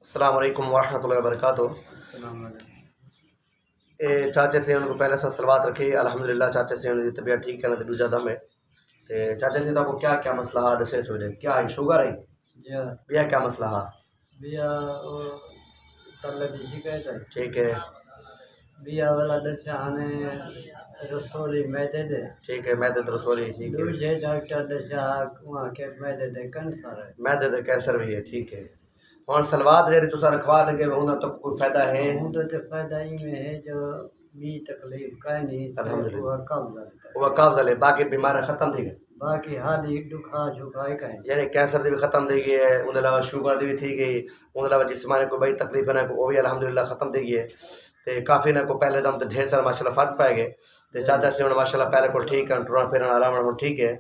السلام علیکم ورحمۃ اللہ وبرکاتہ۔ چاچے سے ان کو پہلے سے سلوات رکھی الحمدللہ۔ چاچے سے ان کی طبیعت ٹھیک ہے نہ دوجا دم ہے تے چاچے سے کو کیا کیا مسئلہ ہے دسے سو کیا ہے شوگر ہے بیا کیا مسئلہ ہے بیا تلے دی شکایت ہے ٹھیک ہے بیا والا دشانے رسولی میدے دے ٹھیک ہے میدے رسولی ٹھیک ہے دوجے ڈاکٹر دشا وہاں کے میدے دے کینسر ہے میدے دے کینسر بھی ہے ٹھیک ہے۔ ہن سلوات جڑی تساں رکھوا دے گے انہاں تو کوئی فائدہ ہے ہوں تو فائدہ ہی میں ہے جو بھی تکلیف کا نہیں الحمدللہ وہ قبض ہے وہ قبض ہے باقی بیماری ختم تھی گئی باقی حالی دکھا جھکائی کا یعنی کینسر دی بھی ختم تھی گئی ہے ان علاوہ شوگر دی بھی تھی گئی ان علاوہ جسمانی کوئی بڑی تکلیف نہ وہ بھی الحمدللہ ختم تھی گئی ہے تے کافی نہ کو پہلے دم تے ڈھیر سارا ماشاءاللہ فرق پائے گئے تے چاچا سے ماشاءاللہ پہلے کو ٹھیک ہے ٹرنا پھرنا آرام ہو ٹھیک ہے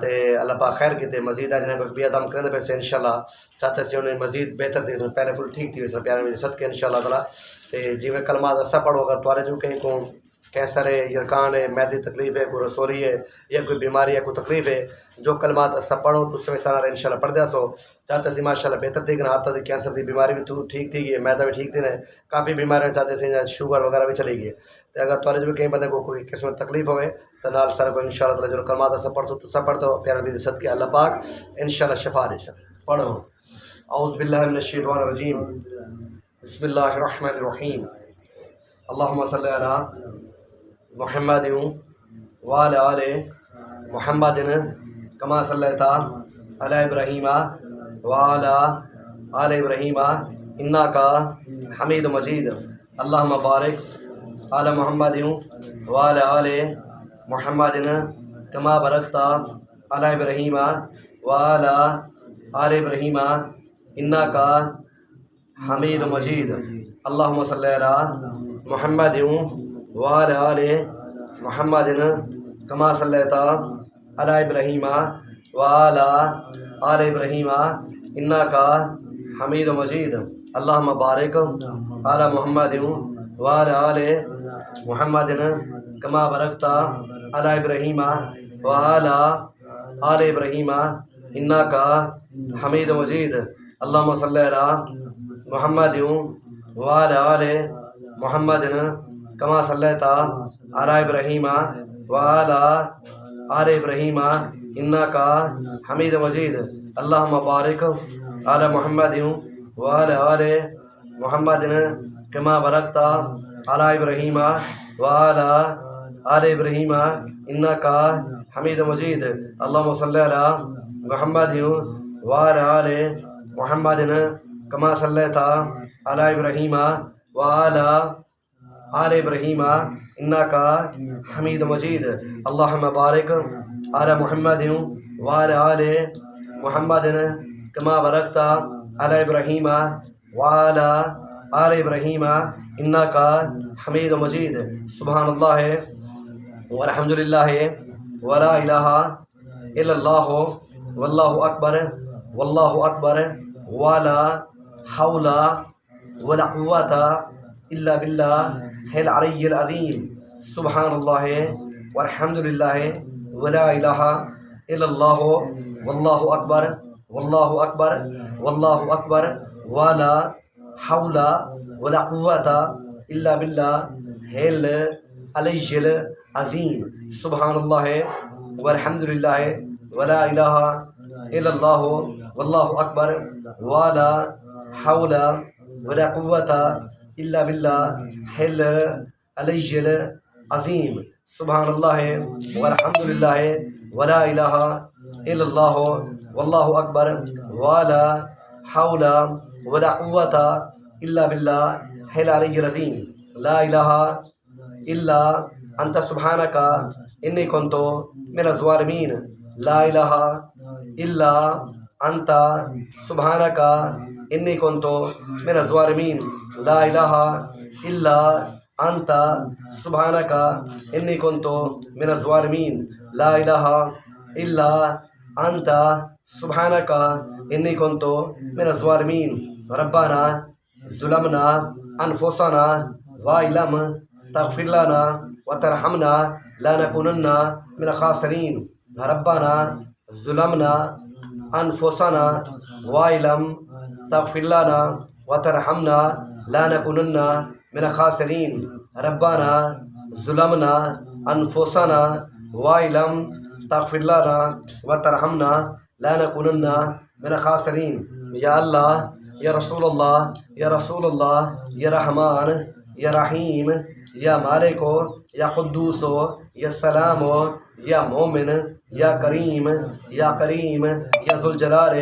تے اللہ پاک خیر کیتے مزید اجنے کو بیا دم کرنے پہ سے انشاءاللہ چاچا سے انہیں مزید بہتر تھی پہلے کو ٹھیک تھی ویسے پیارے میرے صدقے انشاءاللہ تعالی تے جی میں کلمات اسا پڑھو اگر توارے جو کہیں کو کینسر ہے یرکان ہے میدی تکلیف ہے کوئی رسولی ہے یا کوئی بیماری ہے کوئی تکلیف ہے جو کلمات اسا پڑھو تو اس طرح انشاءاللہ پڑھ دیا سو چاچا سی ماشاءاللہ بہتر تھی کہ ہارتا دی کینسر دی بیماری بھی ٹھیک تھی گئی میدا بھی ٹھیک تھی نے کافی بیماریاں چاچا سی شوگر وغیرہ بھی چلی گئی تو اگر توارے جو کہیں بندے کو کوئی قسم تکلیف ہوئے تو نال سر کو انشاءاللہ تعالی جو کلمات اسا پڑھ تو سب پڑھ دو پیارے نبی صدقے اللہ پاک انشاءاللہ شفا دے سکے پڑھو اعوذ باللہ من الشیطان الرجیم بسم اللہ الرحمن الرحیم اللہم صلی علی محمد وعلی آل محمد کما صلیت علی ابراہیم وعلی آل ابراہیم انکا حمید مجید اللہم بارک علی محمد وعلی آل محمد کما بارکت علی ابراہیم وعلی آل ابراہیم انکا حمید مجید اللہم صلی علی محمد وعلی آل محمد کما صلیت علی ابراہیم وعلی آل ابراہیم انکا حمید مجید اللہم بارک علی محمد وعلی آل محمد کما بارکت علی ابراہیم وعلی آل ابراہیم انکا حمید مجید اللہم صلی علی محمد وعلی آل محمد کما صلیت علی ابراہیم وعلی آل ابراہیم انکا حمید مجید اللہم بارک علی محمد وعلی آل محمد کما بارکت علی ابراہیم وعلی آل ابراہیم انکا حمید مجید اللہم صلی علی محمد وعلی آل محمد کما صلیت علی ابراہیم وعلی آل ابراہیم انکا حمید مجید اللہم بارک علی محمد وعلی آل محمد کما بارکت علی ابراہیم وعلی آل ابراہیم انکا حمید مجید سبحان اللہ والحمدللہ ولا الہ الا اللہ واللہ اکبر واللہ اکبر ولا حول ولا قوت الا باللہ العلی العظیم سبحان اللہ والحمدللہ ولا الہ الا اللہ واللہ اکبر واللہ اکبر واللہ اکبر ولا حول ولا قوت الا باللہ العلی العظیم سبحان اللہ والحمدللہ ولا الہ الا اللہ واللہ اکبر ولا حول ولا قوت الا باللہ العلی العظیم سبحان اللہ والحمدللہ ولا الہ الا اللہ واللہ اکبر ولا حول ولا قوت الا باللہ العلی العظیم لا الہ الا انت سبحانک انی کنت من الظالمین لا الہ الا انت سبحانک انی کنت من الظالمین لا الہ الا انت سبحانک انی کنت من الظالمین لا الہ الا انت سبحانک انی کنت من الظالمین ربنا ظلمنا انفسنا وإن لم تغفر لنا وترحمنا لنكونن من الخاسرين ربنا ظلمنا أنفسنا وإن لم تغفر لنا وترحمنا لا نكونن من الخاسرين ربنا ظلمنا أنفسنا وإن لم تغفر لنا وترحمنا لا نكونن من الخاسرين. یا اللہ، یا رسول اللہ، یا رسول اللہ، یا رحمان، یا رحیم، یا مالک ہو، یا قدوس ہو، یا سلام ہو، یا مومن، یا کریم، یا کریم، یا ذوالجلال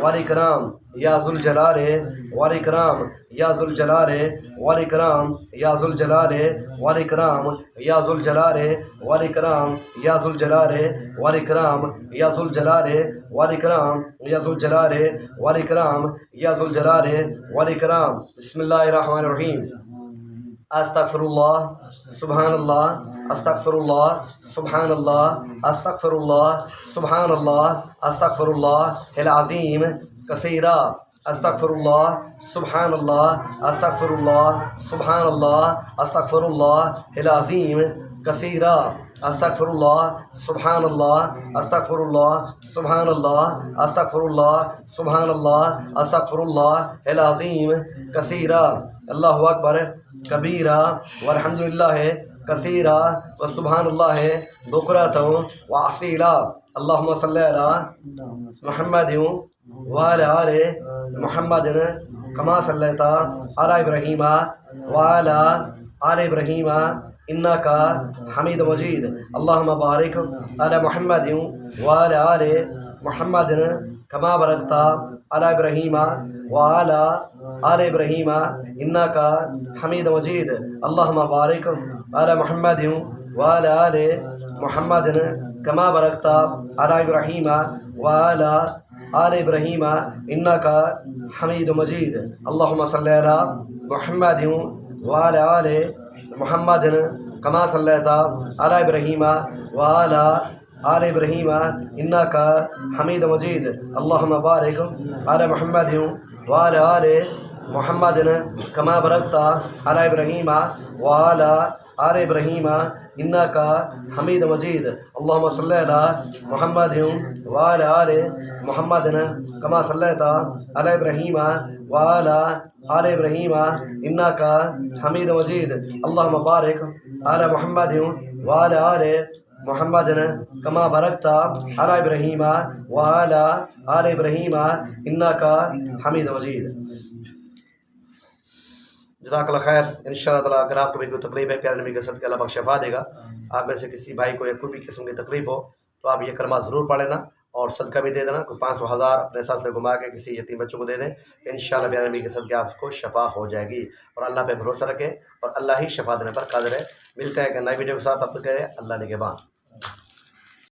والاکرام، یا ذوالجلال والاکرام، یا ذوالجلال والاکرام، یا ذوالجلال والاکرام، یا ذوالجلال والاکرام، یا ذوالجلال والاکرام، یا ذوالجلال والاکرام، یا ذوالجلال والاکرام، یا ذوالجلال والاکرام. بسم اللہ الرحمن الرحیم. استغفر اللہ سبحان اللہ، استغفر اللہ سبحان اللہ، استغفر اللہ سبحان اللہ، استغفر اللہ العظیم کثیرا، استغفر اللہ سبحان اللہ، استغفر اللہ سبحان اللہ، استغفر اللہ العظیم کثیرا، استغفر اللہ سبحان اللہ، استغفر اللہ سبحان اللہ، استغفر اللہ سبحان اللہ، استغفر اللہ العظیم کثیرا. اللہ اکبر کبیرہ والحمد للہ کثیرہ وسبحان اللہ بکرۃ وأصیلا. اللہم صلی علی محمد وعلی آل محمد کما صلیت علی ابراہیم وعلی آل ابراہیم انک حمید مجید. اللہم بارک علی محمد وعلی آل محمد کما بارکت علی ابراہیم وعلی آل ابراہیم انک حمید مجید. اللہم بارک علی محمد وعلی آل محمد کما بارکت علی ابراہیم وعلی آل ابراہیم انک حمید مجید. اللہم صلی علی محمد وعلی آل محمد کما صلیت علی ابراہیم وعلی آل ابراہیم انک حمید مجید. اللہم بارک علی محمد وعلی آل محمد کما بارکت علی ابراہیم وعلی آل ابراہیم انک حمید مجید. اللہم صلی علی محمد وعلی آل محمد کما صلیت علی ابراہیم وعلی آل ابراہیم انک حمید مجید. اللہم بارک علی محمد وعلی آل محمد کما بارکت علی ابراہیم وعلی آل ابراہیم انک حمید مجید. جزاک اللہ خیر. انشاءاللہ تعالیٰ اگر آپ کو بھی کوئی تکلیف ہے، پیارے نبی کے صدقے اللہ پاک شفا دے گا. آپ میں سے کسی بھائی کو یا کوئی بھی قسم کی تکلیف ہو تو آپ یہ کلمہ ضرور پڑھ لینا اور صدقہ بھی دے دینا. کوئی 500,000 اپنے ساتھ سے گھما کے کسی یتیم بچوں کو دے دیں. انشاءاللہ پیارے نبی کے صدقے آپ کو شفا ہو جائے گی. اور اللہ پہ بھروسہ رکھیں اور اللہ ہی شفا دینے پر قادر ہے. ملتے ہیں کہ نئی ویڈیو کے ساتھ. اب تک اللہ نگہبان.